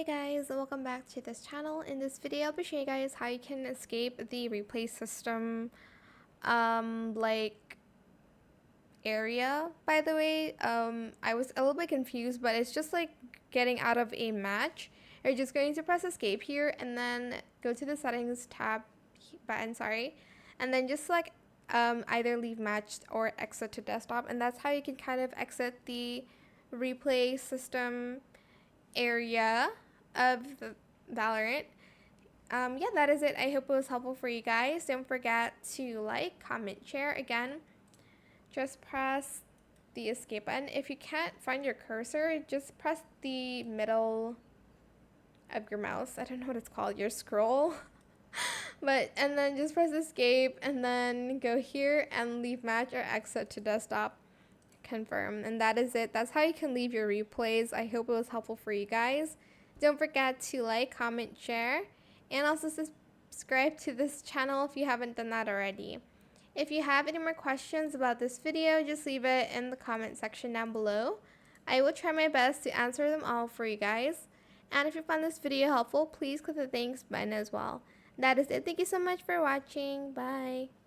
Hey guys, welcome back to this channel. In this video, I'll be showing you guys how you can escape the replay system like area. By the way, I was a little bit confused, but it's just like getting out of a match. You're just going to press escape here and then go to the settings tab button, and then just like either leave match or exit to desktop, and that's how you can kind of exit the replay system area of the Valorant. Yeah, that is it. I hope it was helpful for you guys. Don't forget to like, comment, share. Again, just press the escape button. If you can't find your cursor, just press the middle of your mouse. I don't know what it's called, your scroll. And then just press escape and then go here and leave match or exit to desktop. Confirm, and that is it. That's how you can leave your replays. I hope it was helpful for you guys. Don't forget to like, comment, share, and also subscribe to this channel if you haven't done that already. If you have any more questions about this video, just leave it in the comment section down below. I will try my best to answer them all for you guys. And if you found this video helpful, please click the thanks button as well. That is it. Thank you so much for watching. Bye.